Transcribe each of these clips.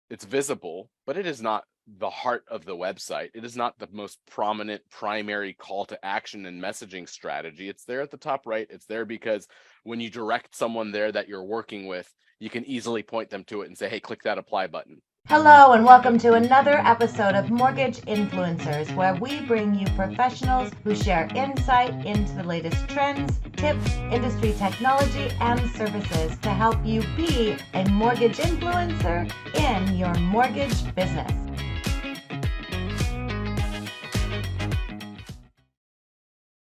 it's visible, but it is not the heart of the website. It is not the most prominent primary call to action and messaging strategy. It's there at the top right. It's there because when you direct someone there that you're working with, you can easily point them to it and say, hey, click that apply button. Hello and welcome to another episode of Mortgage Influencers, where we bring you professionals who share insight into the latest trends, tips, industry technology, and services to help you be a mortgage influencer in your mortgage business.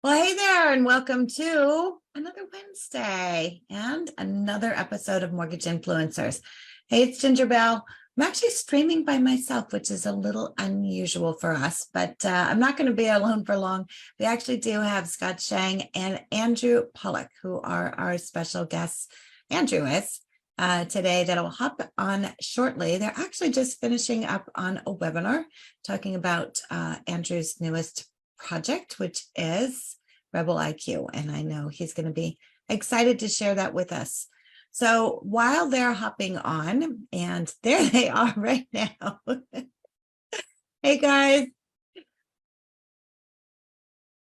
Well, hey there, and welcome to another Wednesday and another episode of Mortgage Influencers. Hey, it's Ginger Bell. I'm actually streaming by myself, which is a little unusual for us, but I'm not going to be alone for long. We actually do have Scott Schang and Andrew Pawlak, who are our special guests. Andrew is today that'll hop on shortly. They're actually just finishing up on a webinar talking about Andrew's newest project, which is Rebel IQ. And I know he's going to be excited to share that with us. So while they're hopping on, and there they are right now. Hey, guys.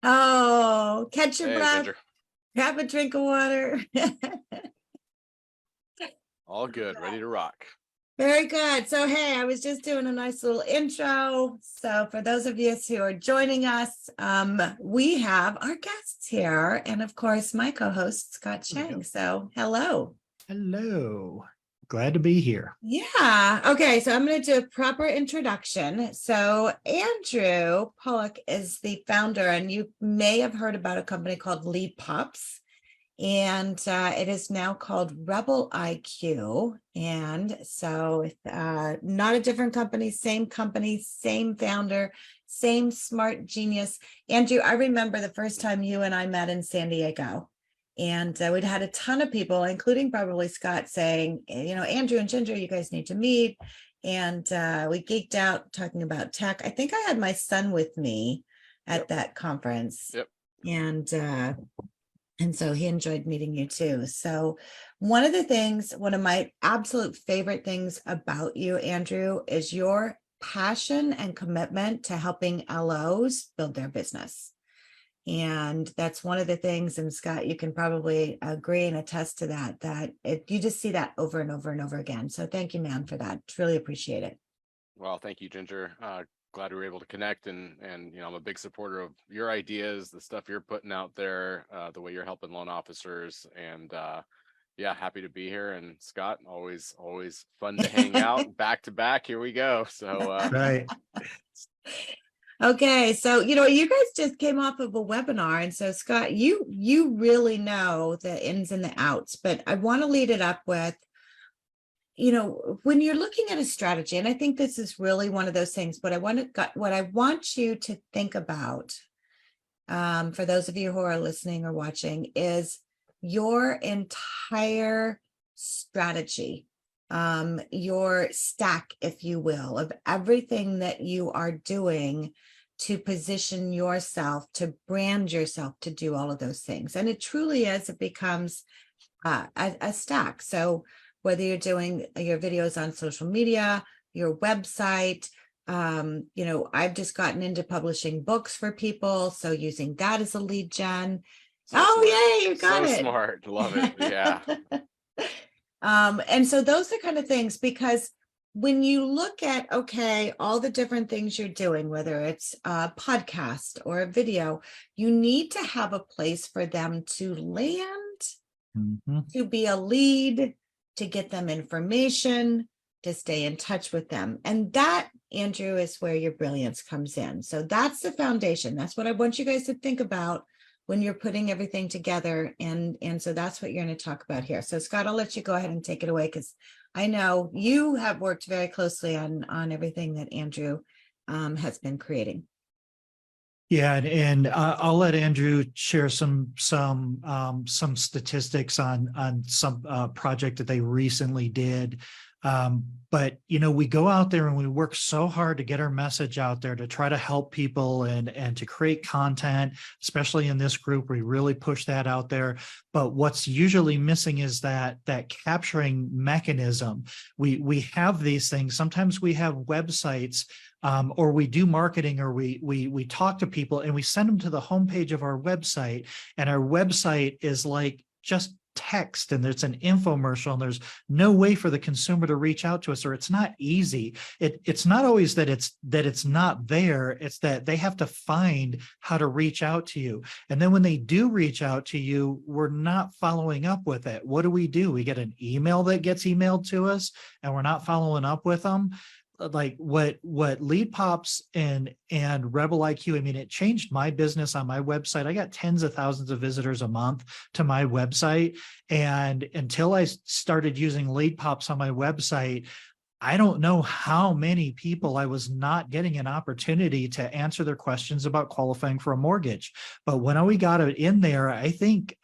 Oh, catch your breath. Ginger. Grab a drink of water. All good. Ready to rock. Very good. So, hey, I was just doing a nice little intro. So for those of you who are joining us, we have our guests here. And of course, my co-host, Scott Schang. So hello. Hello. Glad to be here. Yeah. Okay. So I'm going to do a proper introduction. So Andrew Pawlak is the founder, and you may have heard about a company called Lead Pops. And it is now called Rebel IQ. And so not a different company, same founder, same smart genius. Andrew, I remember the first time you and I met in San Diego. And we'd had a ton of people, including probably Scott, saying, you know, Andrew and Ginger, you guys need to meet. And we geeked out talking about tech. I think I had my son with me at that conference. Yep. And so he enjoyed meeting you too. So one of my absolute favorite things about you, Andrew, is your passion and commitment to helping LOs build their business. And that's one of the things, and Scott, you can probably agree and attest to that, you just see that over and over and over again. So thank you, man, for that. Truly appreciate it. Well, thank you, Ginger. Glad we were able to connect, and you know, I'm a big supporter of your ideas, the stuff you're putting out there, the way you're helping loan officers, and yeah, happy to be here. And Scott, always fun to hang out. Back to back, here we go. So Right. Okay, so you know, you guys just came off of a webinar, and so Scott, you really know the ins and the outs, but I want to lead it up with, you know, when you're looking at a strategy, and I think this is really one of those things, what I want you to think about, for those of you who are listening or watching, is your entire strategy, your stack, if you will, of everything that you are doing to position yourself, to brand yourself, to do all of those things. And it truly is, it becomes a stack. So whether you're doing your videos on social media, your website, you know, I've just gotten into publishing books for people. So using that as a lead gen. Yay, you got it. So smart. Love it. Yeah. And so those are kind of things, because when you look at, okay, all the different things you're doing, whether it's a podcast or a video, you need to have a place for them to land, to be a lead, to get them information, to stay in touch with them. And that, Andrew, is where your brilliance comes in. So that's the foundation. That's what I want you guys to think about when you're putting everything together. And so that's what you're going to talk about here. So Scott, I'll let you go ahead and take it away, because I know you have worked very closely on everything that Andrew has been creating. Yeah, and I'll let Andrew share some statistics on some project that they recently did. But, we go out there and we work so hard to get our message out there to try to help people and to create content, especially in this group, we really push that out there. But what's usually missing is that capturing mechanism. We have these things. Sometimes we have websites, or we do marketing, or we talk to people and we send them to the homepage of our website, and our website is like just text, and there's an infomercial, and there's no way for the consumer to reach out to us, or it's not easy. It's not always that it's not there, it's that they have to find how to reach out to you. And then when they do reach out to you, we're not following up with it. What do? We get an email that gets emailed to us and we're not following up with them. Like what Lead Pops and Rebel IQ, I mean, it changed my business on my website. I got tens of thousands of visitors a month to my website. And until I started using Lead Pops on my website, I don't know how many people I was not getting an opportunity to answer their questions about qualifying for a mortgage. But when we got it in there, I think,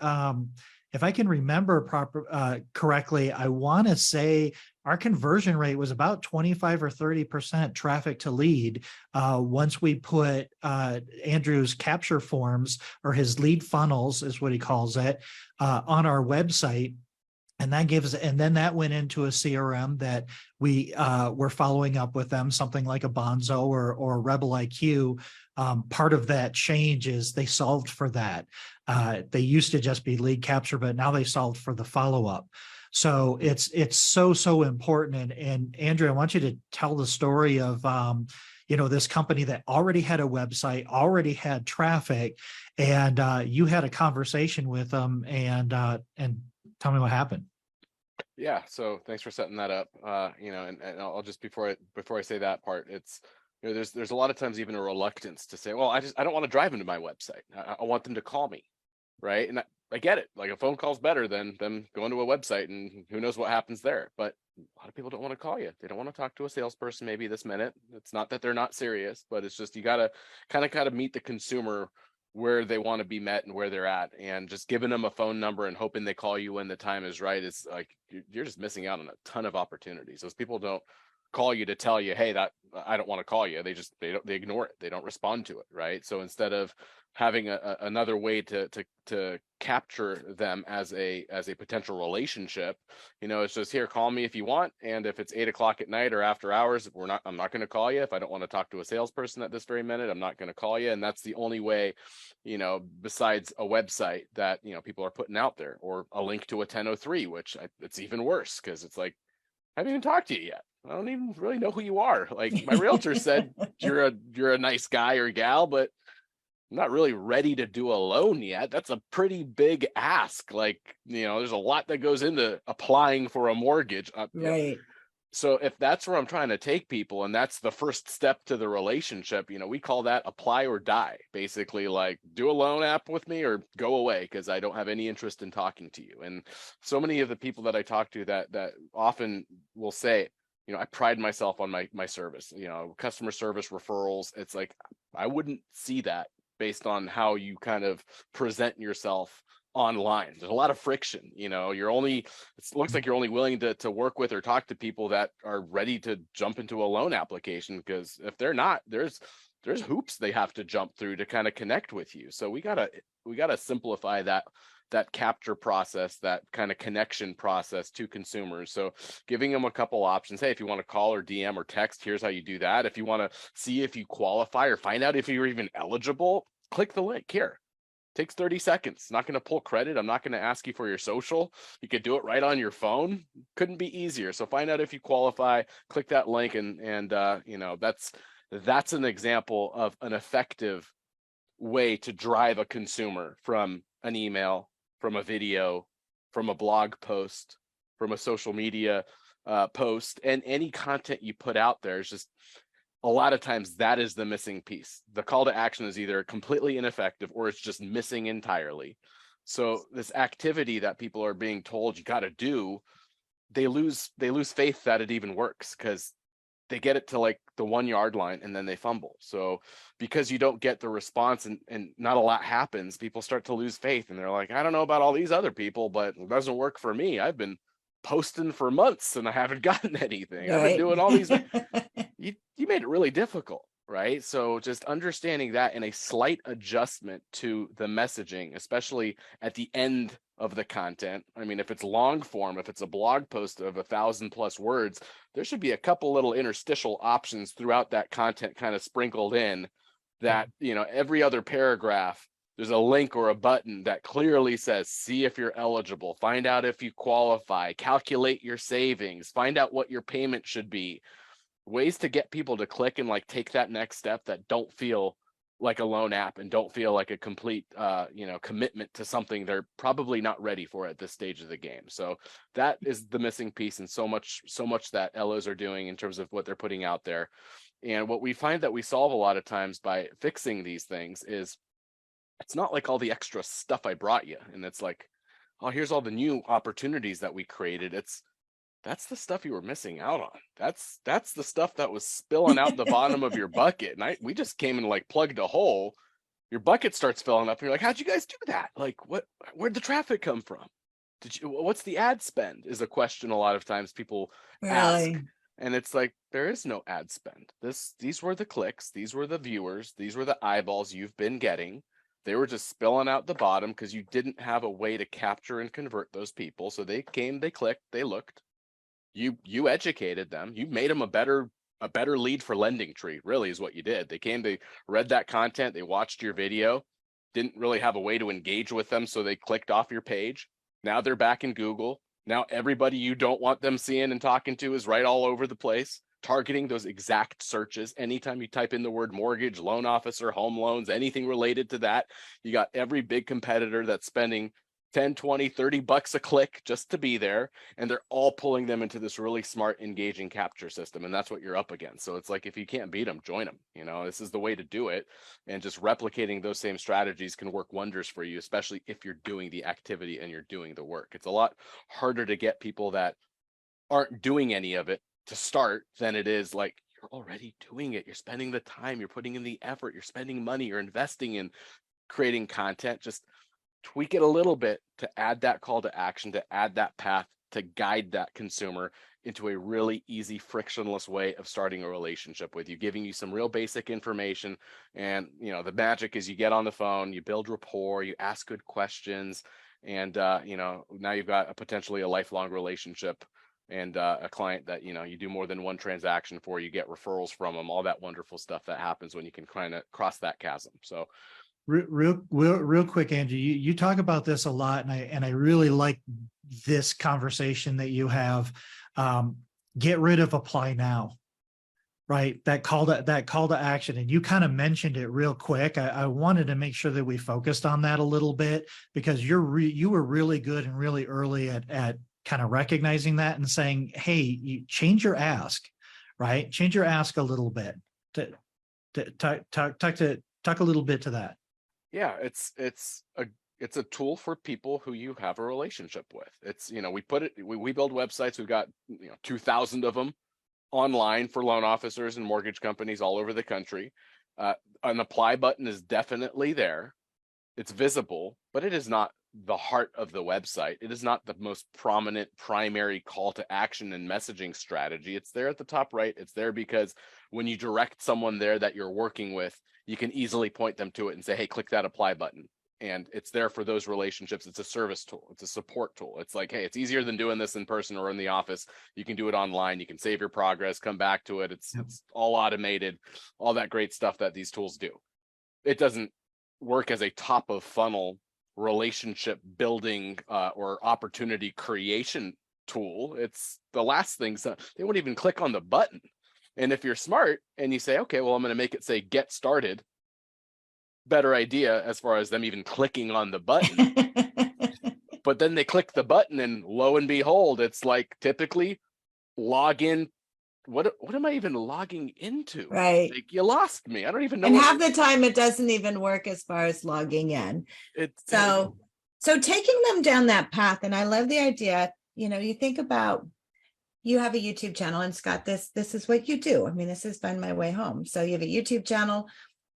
if I can remember correctly, I want to say our conversion rate was about 25 or 30% traffic to lead once we put Andrew's capture forms, or his lead funnels is what he calls it, on our website. And then that went into a CRM that we were following up with them, something like a Bonzo or Rebel IQ. Part of that change is they solved for that. They used to just be lead capture, but now they solved for the follow-up. So it's so important. And Andrew, I want you to tell the story of this company that already had a website, already had traffic, and you had a conversation with them, and tell me what happened. Yeah, so thanks for setting that up. And I'll just before I say that part, it's there's a lot of times even a reluctance to say, well, I don't want to drive them to my website. I want them to call me, right? And I get it. Like, a phone call's better than them going to a website, and who knows what happens there. But a lot of people don't want to call you. They don't want to talk to a salesperson maybe this minute. It's not that they're not serious, but it's just you gotta kind of meet the consumer where they want to be met and where they're at, and just giving them a phone number and hoping they call you when the time is right is like, you're just missing out on a ton of opportunities. Those people don't call you to tell you, hey, that I don't want to call you. They ignore it. They don't respond to it, right? So instead of having another way to capture them as a potential relationship, it's just, here, call me if you want, and if it's 8 o'clock at night or after hours, I'm not going to call you. If I don't want to talk to a salesperson at this very minute, I'm not going to call you. And that's the only way, besides a website that people are putting out there, or a link to a 1003, which it's even worse, because it's like, I haven't even talked to you yet. I don't even really know who you are. Like, my realtor said you're a nice guy or gal, but I'm not really ready to do a loan yet. That's a pretty big ask. Like, there's a lot that goes into applying for a mortgage. Right. So if that's where I'm trying to take people, and that's the first step to the relationship, we call that apply or die. Basically, like, do a loan app with me or go away, because I don't have any interest in talking to you. And so many of the people that I talk to that often will say, I pride myself on my service, customer service, referrals. It's like, I wouldn't see that based on how you kind of present yourself online. There's a lot of friction. It looks like you're only willing to work with or talk to people that are ready to jump into a loan application, because if they're not, there's hoops they have to jump through to kind of connect with you. So we gotta simplify that capture process, that kind of connection process to consumers. So giving them a couple options. Hey, if you want to call or DM or text, here's how you do that. If you want to see if you qualify or find out if you're even eligible, click the link here. Takes 30 seconds. It's not going to pull credit. I'm not going to ask you for your social. You could do it right on your phone. Couldn't be easier. So find out if you qualify, click that link, and that's an example of an effective way to drive a consumer from an email, from a video, from a blog post, from a social media post, and any content you put out there. Is just, a lot of times that is the missing piece. The call to action is either completely ineffective or it's just missing entirely. So this activity that people are being told you got to do, they lose faith that it even works, because they get it to like the 1 yard line and then they fumble. So because you don't get the response and not a lot happens, people start to lose faith, and they're like, I don't know about all these other people, but it doesn't work for me. I've been posting for months and I haven't gotten anything. I've been Right. doing all these. You made it really difficult, right? So just understanding that and a slight adjustment to the messaging, especially at the end of the content. I mean, if it's long form, if it's a blog post of 1,000+ words, there should be a couple little interstitial options throughout that content kind of sprinkled in that, every other paragraph, there's a link or a button that clearly says, see if you're eligible, find out if you qualify, calculate your savings, find out what your payment should be. Ways to get people to click and like take that next step that don't feel like a loan app and don't feel like a complete commitment to something they're probably not ready for at this stage of the game. So that is the missing piece, and so much that LOs are doing in terms of what they're putting out there. And what we find that we solve a lot of times by fixing these things is it's not like all the extra stuff I brought you and it's like, oh, here's all the new opportunities that we created. That's the stuff you were missing out on. That's the stuff that was spilling out the bottom of your bucket. And we just came and like plugged a hole. Your bucket starts filling up and you're like, how'd you guys do that? Like, where'd the traffic come from? What's the ad spend is a question a lot of times people ask. Really? And it's like, there is no ad spend. These were the clicks. These were the viewers. These were the eyeballs you've been getting. They were just spilling out the bottom because you didn't have a way to capture and convert those people. So they came, they clicked, they looked. You educated them. You made them a better lead for LendingTree, really is what you did. They came, they read that content, they watched your video, didn't really have a way to engage with them, so they clicked off your page. Now they're back in Google. Now everybody you don't want them seeing and talking to is right all over the place, targeting those exact searches. Anytime you type in the word mortgage, loan officer, home loans, anything related to that, you got every big competitor that's spending 10, 20, 30 bucks a click just to be there. And they're all pulling them into this really smart, engaging capture system. And that's what you're up against. So it's like, if you can't beat them, join them. This is the way to do it. And just replicating those same strategies can work wonders for you, especially if you're doing the activity and you're doing the work. It's a lot harder to get people that aren't doing any of it to start than it is like, you're already doing it. You're spending the time, you're putting in the effort, you're spending money, you're investing in creating content. Just tweak it a little bit to add that call to action, to add that path, to guide that consumer into a really easy, frictionless way of starting a relationship with you, giving you some real basic information. And, the magic is you get on the phone, you build rapport, you ask good questions, and, now you've got potentially a lifelong relationship and a client that, you do more than one transaction for, you get referrals from them, all that wonderful stuff that happens when you can kind of cross that chasm. So real quick, Angie, you talk about this a lot, and I really like this conversation that you have. Get rid of apply now, right? That call to action, and you kind of mentioned it real quick. I wanted to make sure that we focused on that a little bit, because you were really good and really early at kind of recognizing that and saying, hey, you change your ask, right? Change your ask a little bit. Talk a little bit to that. Yeah, it's a tool for people who you have a relationship with. It's, we build websites. We've got 2,000 of them online for loan officers and mortgage companies all over the country. An apply button is definitely there. It's visible, but it is not the heart of the website. It is not the most prominent primary call to action and messaging strategy. It's there at the top right. It's there because when you direct someone there that you're working with, you can easily point them to it and say, hey, click that apply button. And it's there for those relationships. It's a service tool. It's a support tool. It's like, hey, it's easier than doing this in person or in the office. You can do it online. You can save your progress, come back to it. It's all automated, all that great stuff that these tools do. It doesn't work as a top of funnel relationship building or opportunity creation tool. It's the last thing. So they won't even click on the button. And if you're smart and you say, okay, well, I'm going to make it say get started, better idea as far as them even clicking on the button. But then they click the button and lo and behold, it's like typically log in. What am I even logging into? Right. Like, you lost me. I don't even know. And half the time it doesn't even work as far as logging in. So taking them down that path. And I love the idea, you think about, you have a YouTube channel, and Scott, this is what you do. I mean, this has been my way home. So you have a YouTube channel,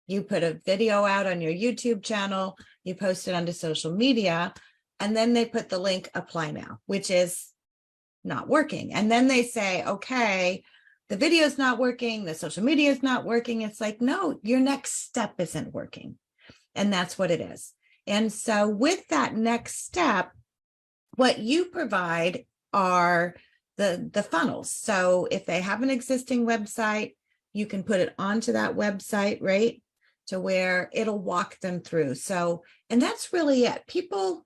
you put a video out on your YouTube channel, you post it onto social media, and then they put the link apply now, which is not working. And then they say, okay, the video's not working, the social media is not working. It's like, no, your next step isn't working. And that's what it is. And so with that next step, what you provide are the funnels. So if they have an existing website, you can put it onto that website, right? To where it'll walk them through. So, and that's really it. People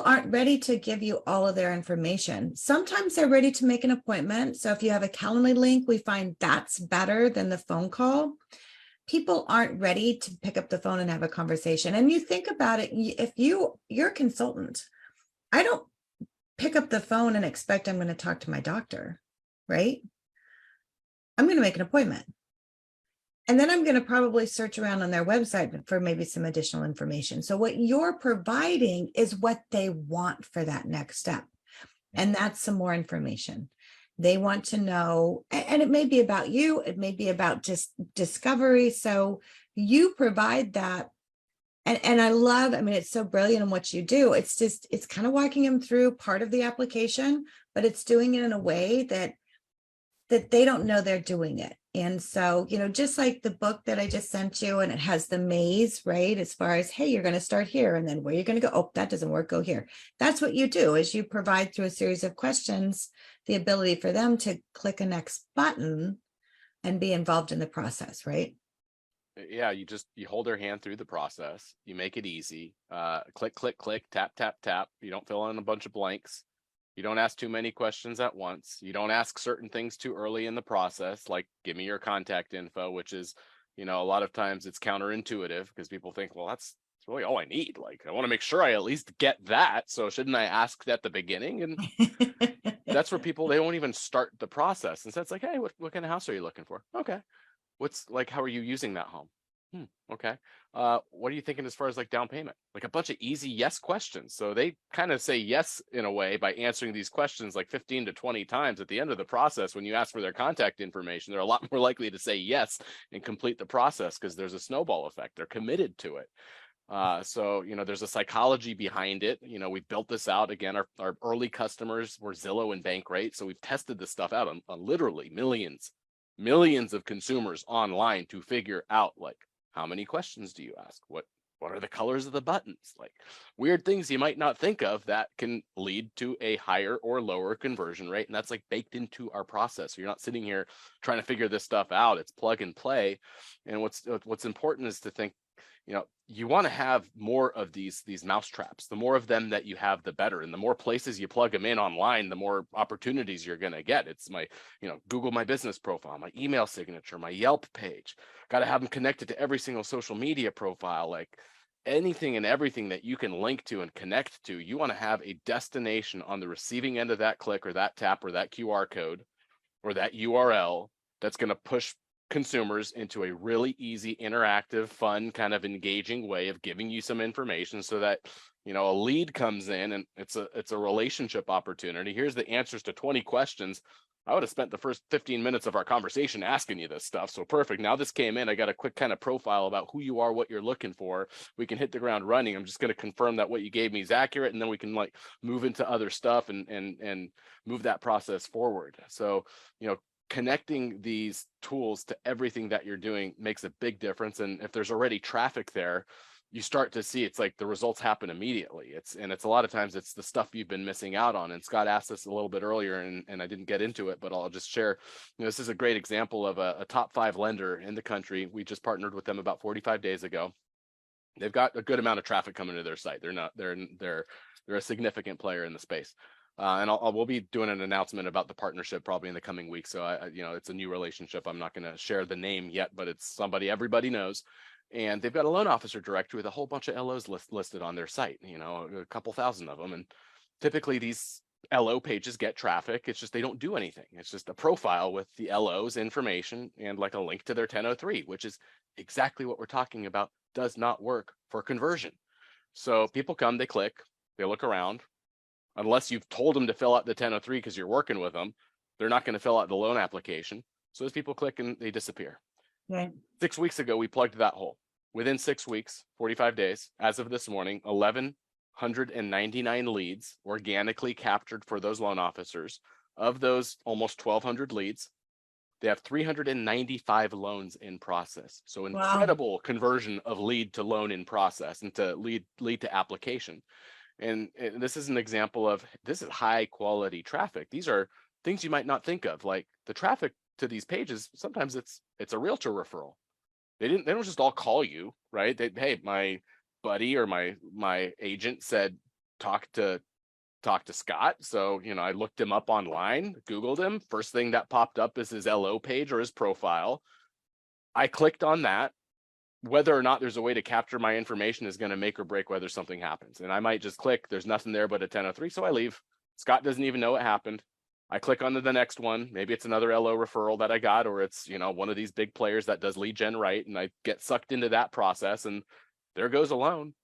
aren't ready to give you all of their information. Sometimes they're ready to make an appointment. So if you have a Calendly link, we find that's better than the phone call. People aren't ready to pick up the phone and have a conversation. And you think about it, if you're a consultant, I don't pick up the phone and expect I'm going to talk to my doctor, right? I'm going to make an appointment. And then I'm going to probably search around on their website for maybe some additional information. So what you're providing is what they want for that next step. And that's some more information. They want to know, and it may be about you, it may be about just discovery. So you provide that. And I love, I mean, it's so brilliant in what you do. It's just, it's kind of walking them through part of the application, but it's doing it in a way that they don't know they're doing it. And so, you know, just like the book that I just sent you, and it has the maze, right? As far as, hey, you're going to start here, and then where you're going to go. Oh, that doesn't work. Go here. That's what you do, is you provide through a series of questions, the ability for them to click a next button and be involved in the process, right? Yeah, you hold their hand through the process. You make it easy. Click, click, click, tap, tap, tap. You don't fill in a bunch of blanks. You don't ask too many questions at once. You don't ask certain things too early in the process, like give me your contact info, which is, you know, a lot of times it's counterintuitive because people think, well, that's really all I need. Like, I want to make sure I at least get that. So shouldn't I ask at the beginning? And that's where people, they won't even start the process. And so it's like, hey, what kind of house are you looking for? Okay. What's like, how are you using that home? Okay. What are you thinking as far as like down payment? Like a bunch of easy yes questions. So they kind of say yes in a way by answering these questions like 15 to 20 times at the end of the process. When you ask for their contact information, they're a lot more likely to say yes and complete the process because there's a snowball effect. They're committed to it. So, you know, there's a psychology behind it. You know, we've built this out. Again, our early customers were Zillow and Bankrate. So we've tested this stuff out on literally millions of consumers online to figure out, like, how many questions do you ask? What are the colors of the buttons? Like weird things you might not think of that can lead to a higher or lower conversion rate. And that's like baked into our process. So you're not sitting here trying to figure this stuff out. It's plug and play. And what's important is to think, you know, you want to have more of these mouse traps. The more of them that you have, the better. And the more places you plug them in online, the more opportunities you're going to get. It's my, you know, Google My Business profile, my email signature, my Yelp page. Got to have them connected to every single social media profile. Like anything and everything that you can link to and connect to, you want to have a destination on the receiving end of that click or that tap or that QR code or that URL that's going to push consumers into a really easy, interactive, fun, kind of engaging way of giving you some information so that, you know, a lead comes in and it's a relationship opportunity. Here's the answers to 20 questions. I would have spent the first 15 minutes of our conversation asking you this stuff. So perfect. Now this came in, I got a quick kind of profile about who you are, what you're looking for. We can hit the ground running. I'm just going to confirm that what you gave me is accurate. And then we can like move into other stuff and move that process forward. So, you know, connecting these tools to everything that you're doing makes a big difference. And if there's already traffic there, you start to see it's like the results happen immediately. It's a lot of times it's the stuff you've been missing out on. And Scott asked this a little bit earlier and I didn't get into it, but I'll just share, you know, this is a great example of a top 5 lender in the country. We just partnered with them about 45 days ago. They've got a good amount of traffic coming to their site. They're a significant player in the space. And we'll be doing an announcement about the partnership probably in the coming weeks. So you know, it's a new relationship. I'm not going to share the name yet, but it's somebody everybody knows. And they've got a loan officer directory with a whole bunch of LOs listed on their site, you know, a couple thousand of them. And typically these LO pages get traffic. It's just they don't do anything. It's just a profile with the LO's information and like a link to their 1003, which is exactly what we're talking about, does not work for conversion. So people come, they click, they look around. Unless you've told them to fill out the 1003 because you're working with them, they're not going to fill out the loan application. So as people click and they disappear. Right. 6 weeks ago, we plugged that hole. Within 6 weeks, 45 days, as of this morning, 11 199 leads organically captured for those loan officers. Of those almost 1,200 leads, they have 395 loans in process. So incredible conversion of lead to loan in process and to lead to application. And this is an example of, this is high quality traffic. These are things you might not think of, like the traffic to these pages. Sometimes it's a realtor referral. They don't just all call you, right? Hey, my buddy or my agent said talk to Scott. So, I looked him up online, Googled him. First thing that popped up is his LO page or his profile. I clicked on that. Whether or not there's a way to capture my information is going to make or break whether something happens. And I might just click, there's nothing there but a 1003. So I leave. Scott doesn't even know what happened. I click on to the next one. Maybe it's another LO referral that I got, or it's, one of these big players that does lead gen right. And I get sucked into that process, and there goes a loan.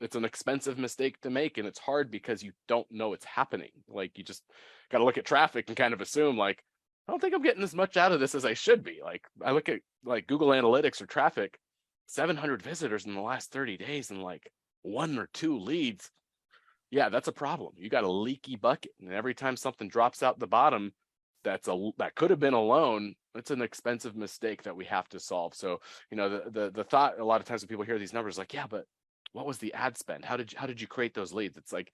It's an expensive mistake to make, and it's hard because you don't know it's happening. Like, you just got to look at traffic and kind of assume, like, I don't think I'm getting as much out of this as I should be. Like, I look at like Google Analytics or traffic, 700 visitors in the last 30 days and like 1 or 2 leads. Yeah, that's a problem. You got a leaky bucket, and every time something drops out the bottom, that could have been a loan. It's an expensive mistake that we have to solve. So, the thought a lot of times when people hear these numbers, like, yeah, but what was the ad spend? How did you create those leads? It's like,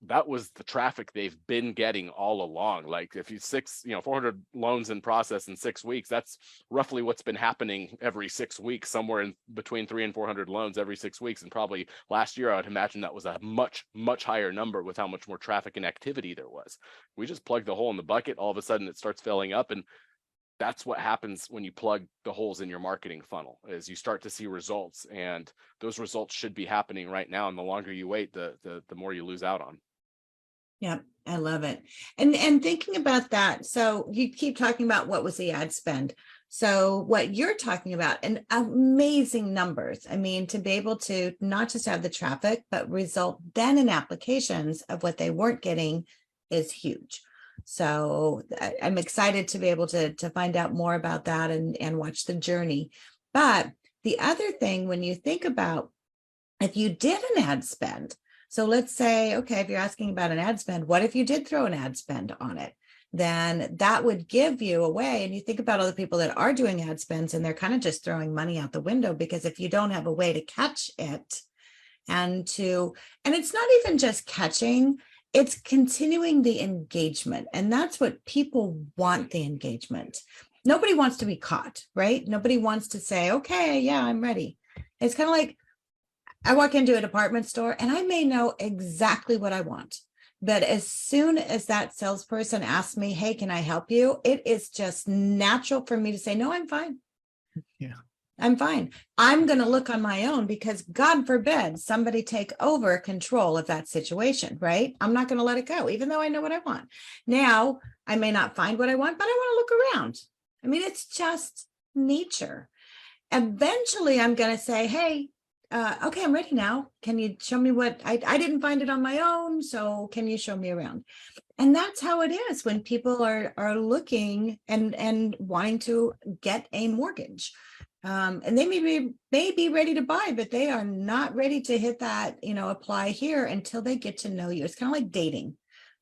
that was the traffic they've been getting all along. Like, if you 400 loans in process in 6 weeks, that's roughly what's been happening every 6 weeks, somewhere in between 300 and 400 loans every 6 weeks. And probably last year, I would imagine that was a much, much higher number with how much more traffic and activity there was. We just plugged the hole in the bucket. All of a sudden it starts filling up. And that's what happens when you plug the holes in your marketing funnel, is you start to see results, and those results should be happening right now. And the longer you wait, the more you lose out on. Yep, I love it. And thinking about that, so you keep talking about what was the ad spend. So what you're talking about, and amazing numbers. I mean, to be able to not just have the traffic, but result then in applications of what they weren't getting is huge. So I'm excited to be able to find out more about that and watch the journey. But the other thing, when you think about, if you did an ad spend, so let's say, okay, if you're asking about an ad spend, what if you did throw an ad spend on it? Then that would give you a way. And you think about other people that are doing ad spends, and they're kind of just throwing money out the window, because if you don't have a way to catch it, and it's not even just catching, it's continuing the engagement. And that's what people want, the engagement. Nobody wants to be caught, right? Nobody wants to say, okay, yeah, I'm ready. It's kind of like, I walk into a department store and I may know exactly what I want, but as soon as that salesperson asks me, hey, can I help you? It is just natural for me to say, no, I'm fine. Yeah. I'm fine. I'm going to look on my own, because God forbid somebody take over control of that situation, right? I'm not going to let it go, even though I know what I want. Now, I may not find what I want, but I want to look around. I mean, it's just nature. Eventually, I'm going to say, hey, okay, I'm ready now. Can you show me what I didn't find it on my own? So can you show me around? And that's how it is when people are looking and wanting to get a mortgage. And they may be ready to buy, but they are not ready to hit that, apply here until they get to know you. It's kind of like dating.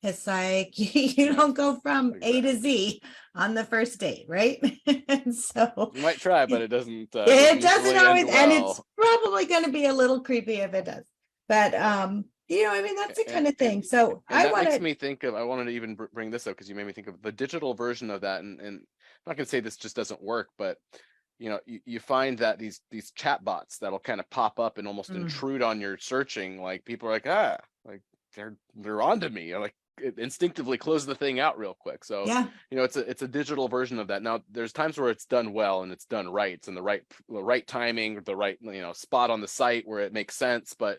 It's like you don't go from A to Z on the first date, right? And so you might try, but it doesn't. It doesn't always, well. and it's probably going to be a little creepy if it does. But I mean, that's the kind of thing. So I makes me think of. I wanted to even bring this up because you made me think of the digital version of that, and I'm not going to say this just doesn't work, but you find that these chat bots that'll kind of pop up and almost intrude on your searching. Like, people are like, like they're onto me. Like, it instinctively close the thing out real quick. So yeah, it's a digital version of that. Now, there's times where it's done well and it's done right. It's in the right timing, the right spot on the site where it makes sense. But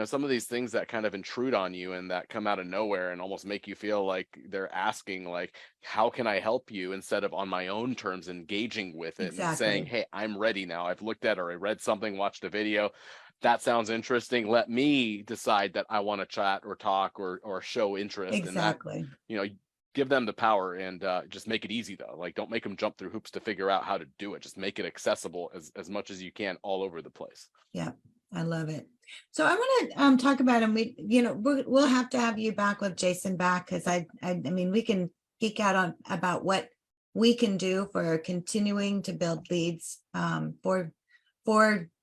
some of these things that kind of intrude on you and that come out of nowhere and almost make you feel like they're asking, like, how can I help you, instead of on my own terms engaging with it and saying, hey, I'm ready now. I've looked at, or I read something, watched a video. That sounds interesting. Let me decide that I want to chat or talk or show interest. exactly. In that, give them the power, and just make it easy, though. Like, don't make them jump through hoops to figure out how to do it. Just make it accessible as much as you can all over the place. Yeah, I love it. So I want to talk about, and we'll have to have you back with Jason back, because I mean, we can geek out on about what we can do for continuing to build leads for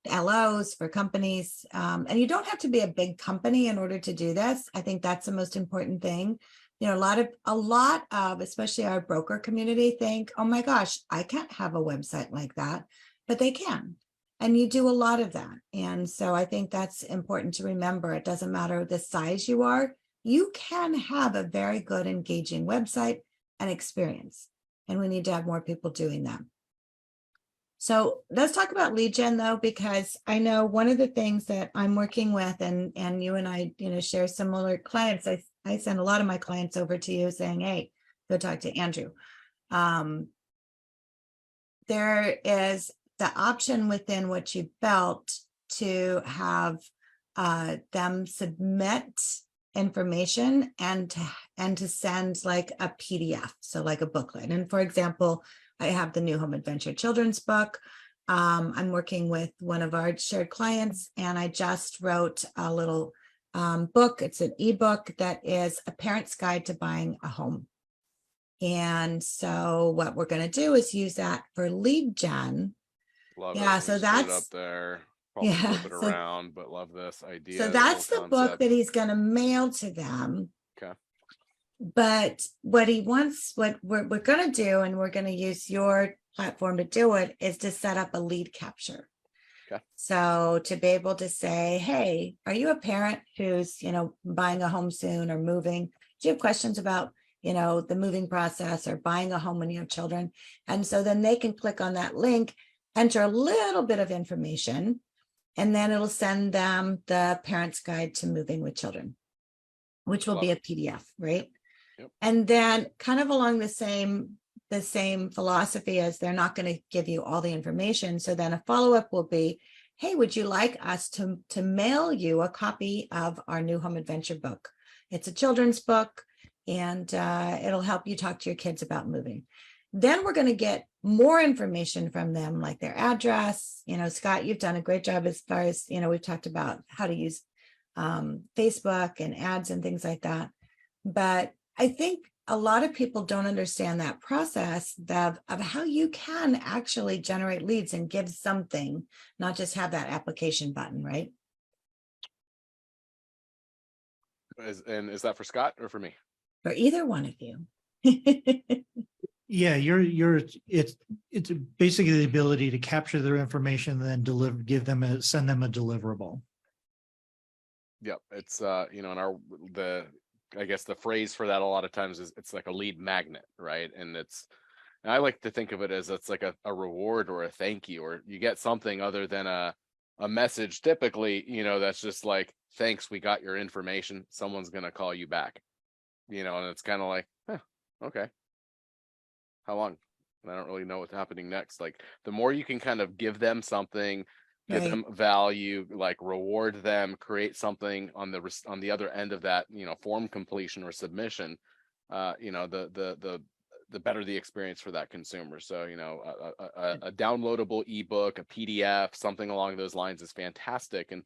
LOs, for companies. And you don't have to be a big company in order to do this. I think that's the most important thing. You know, a lot of, especially our broker community, think, oh my gosh, I can't have a website like that, but they can. And you do a lot of that. And so I think that's important to remember. It doesn't matter the size you are, you can have a very good, engaging website and experience. And we need to have more people doing that. So let's talk about lead gen, though, because I know one of the things that I'm working with, and you and I, share similar clients. I send a lot of my clients over to you saying, hey, go talk to Andrew. There is the option within what you built to have them submit information and to send like a PDF, so like a booklet. And for example, I have the New Home Adventure children's book. I'm working with one of our shared clients, and I just wrote a little book. It's an ebook that is a parent's guide to buying a home. And so what we're going to do is use that for lead gen. Love Yeah, it. so Just put it that's up there. Probably yeah. flip it around, but love this idea. So the that's whole the book concept. that he's going to mail to them. Okay. But what he wants, what we're going to do, and we're going to use your platform to do it, is to set up a lead capture. Okay. So to be able to say, hey, are you a parent who's, buying a home soon or moving? Do you have questions about, the moving process or buying a home when you have children? And so then they can click on that link, enter a little bit of information, and then it'll send them the parent's guide to moving with children, which will be a PDF, right? Yep. And then kind of along the same philosophy, as they're not going to give you all the information. So then a follow-up will be, hey, would you like us to mail you a copy of our New Home Adventure book? It's a children's book, and it'll help you talk to your kids about moving. Then we're going to get more information from them, like their address. Scott, you've done a great job as far as, we've talked about how to use Facebook and ads and things like that. But I think a lot of people don't understand that process of how you can actually generate leads and give something, not just have that application button, right? Is that for Scott or for me? For either one of you. Yeah, it's basically the ability to capture their information and then send them a deliverable. Yep. It's I guess the phrase for that a lot of times is it's like a lead magnet, right? And I like to think of it as it's like a reward or a thank you, or you get something other than a message. Typically, that's just like, thanks, we got your information. Someone's going to call you back, and it's kind of like, okay. How long? And I don't really know what's happening next. Like, the more you can kind of give them something, give them value, like reward them, create something on the other end of that, form completion or submission, the better the experience for that consumer. So, a downloadable ebook, a PDF, something along those lines is fantastic. And,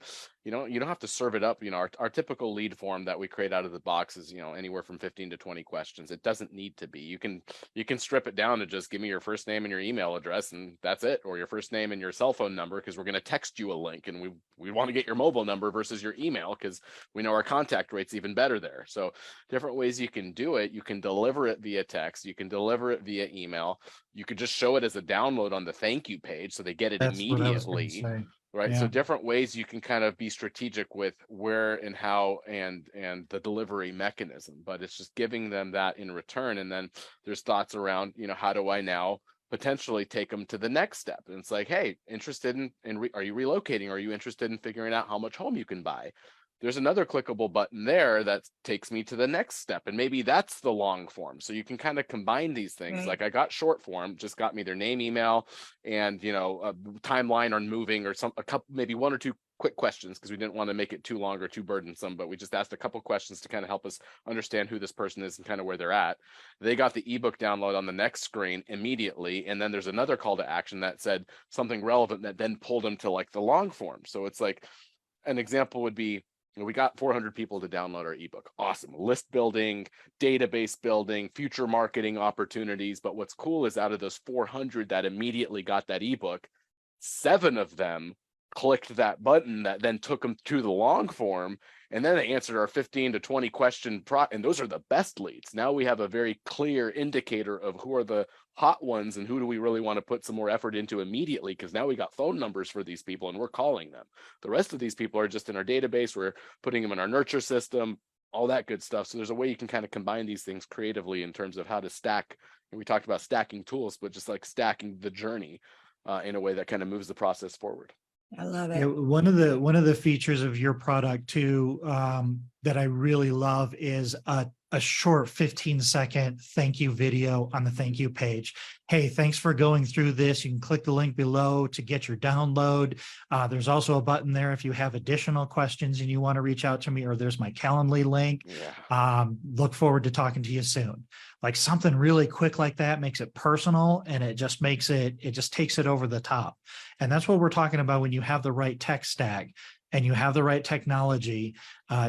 you don't have to serve it up. Our typical lead form that we create out of the box is, anywhere from 15 to 20 questions. It doesn't need to be. You can strip it down to just give me your first name and your email address, and that's it, or your first name and your cell phone number, because we're going to text you a link, and we want to get your mobile number versus your email, because we know our contact rate's even better there. So different ways you can do it. You can deliver it via text. You can deliver it via email. You could just show it as a download on the thank you page, so they get it That's what I was gonna immediately. say. Right. Yeah. So different ways you can kind of be strategic with where and how and the delivery mechanism, but it's just giving them that in return. And then there's thoughts around, how do I now potentially take them to the next step? And it's like, hey, interested in are you relocating? Are you interested in figuring out how much home you can buy? There's another clickable button there that takes me to the next step. And maybe that's the long form. So you can kind of combine these things. Right. Like, I got short form, just got me their name, email, and, a timeline on moving, or a couple, maybe one or two quick questions, because we didn't want to make it too long or too burdensome, but we just asked a couple questions to kind of help us understand who this person is and kind of where they're at. They got the ebook download on the next screen immediately. And then there's another call to action that said something relevant that then pulled them to like the long form. So it's like, an example would be, we got 400 people to download our ebook. Awesome. List building, database building, future marketing opportunities. But what's cool is out of those 400 that immediately got that ebook, 7 of them clicked that button that then took them to the long form. And then they answered our 15 to 20 question and those are the best leads. Now we have a very clear indicator of who are the hot ones and who do we really want to put some more effort into immediately, because now we got phone numbers for these people and we're calling them. The rest of these people are just in our database. We're putting them in our nurture system, all that good stuff. So there's a way you can kind of combine these things creatively in terms of how to stack. And we talked about stacking tools, but just like stacking the journey in a way that kind of moves the process forward. I love Yeah, it. one of the features of your product too, that I really love is a short 15-second thank you video on the thank you page. Hey, thanks for going through this. You can click the link below to get your download. There's also a button there if you have additional questions and you want to reach out to me, or there's my Calendly link. Yeah. Look forward to talking to you soon. Like something really quick like that makes it personal, and it just makes it just takes it over the top. And that's what we're talking about when you have the right tech stack and you have the right technology.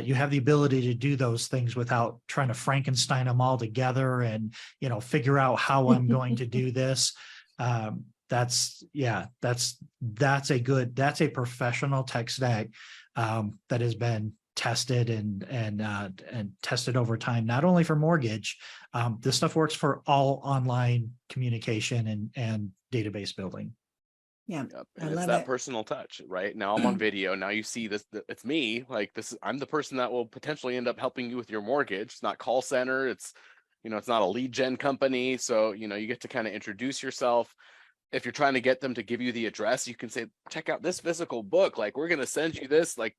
You have the ability to do those things without trying to Frankenstein them all together and, figure out how I'm going to do this. That's a professional tech stack that has been tested and tested over time, not only for mortgage. This stuff works for all online communication and database building. Yeah, Yep. I And it's love that it. personal touch, right? Now I'm on video. Now you see this, it's me. Like this, I'm the person that will potentially end up helping you with your mortgage. It's not call center. It's not a lead gen company. So, you get to kind of introduce yourself. If you're trying to get them to give you the address, you can say, check out this physical book. Like, we're going to send you this. Like,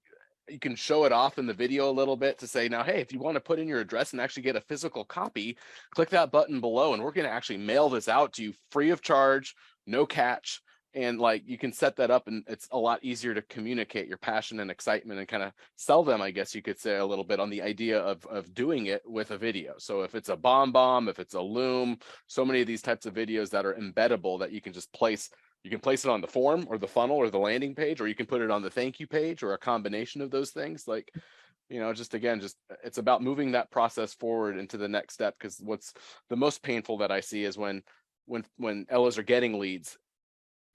you can show it off in the video a little bit to say, now, hey, if you want to put in your address and actually get a physical copy, click that button below and we're going to actually mail this out to you free of charge, no catch. And like, you can set that up and it's a lot easier to communicate your passion and excitement and kind of sell them, I guess you could say, a little bit on the idea of doing it with a video. So if it's a bomb, if it's a loom, so many of these types of videos that are embeddable that you can just place. You can place it on the form or the funnel or the landing page, or you can put it on the thank you page, or a combination of those things. Like, just it's about moving that process forward into the next step. Because what's the most painful that I see is when LOs are getting leads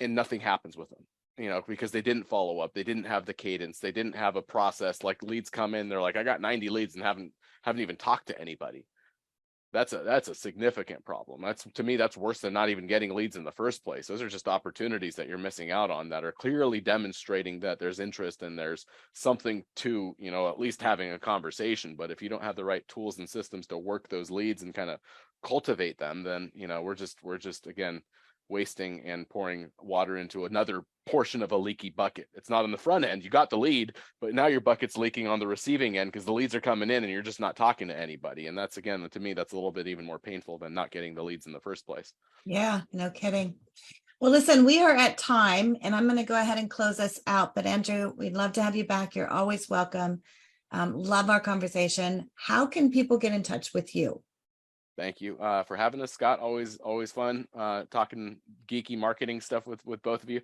and nothing happens with them, because they didn't follow up, they didn't have the cadence, they didn't have a process. Like, leads come in, they're like, I got 90 leads and haven't even talked to anybody. That's a significant problem. To me, that's worse than not even getting leads in the first place. Those are just opportunities that you're missing out on that are clearly demonstrating that there's interest and there's something to, at least having a conversation. But if you don't have the right tools and systems to work those leads and kind of cultivate them, then, we're just again, wasting and pouring water into another portion of a leaky bucket. It's not on the front end. You got the lead, but now your bucket's leaking on the receiving end because the leads are coming in and you're just not talking to anybody. And that's, again, to me, that's a little bit even more painful than not getting the leads in the first place. Yeah, no kidding. Well, listen, we are at time and I'm going to go ahead and close us out. But Andrew, we'd love to have you back. You're always welcome. Love our conversation. How can people get in touch with you? Thank you for having us, Scott. Always fun talking geeky marketing stuff with both of you.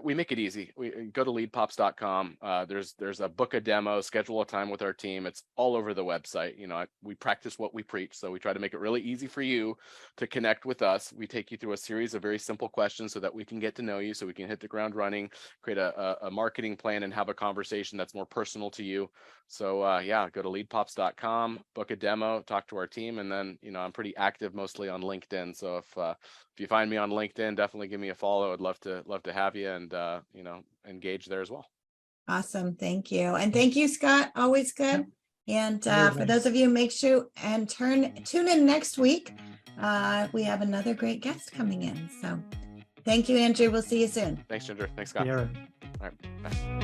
We make it easy. We go to leadpops.com. There's a book a demo, schedule a time with our team. It's all over the website. We practice what we preach, so we try to make it really easy for you to connect with us. We take you through a series of very simple questions so that we can get to know you, so we can hit the ground running, create a marketing plan, and have a conversation that's more personal to you. So go to leadpops.com, book a demo, talk to our team, and then I'm pretty active mostly on LinkedIn. So if you find me on LinkedIn, definitely give me a follow. I'd love to have you and engage there as well. Awesome. Thank you. And thank you, Scott. Always good. And for those of you, make sure and tune in next week. We have another great guest coming in. So thank you, Andrew. We'll see you soon. Thanks, Ginger. Thanks, Scott. Yeah. All right. Bye.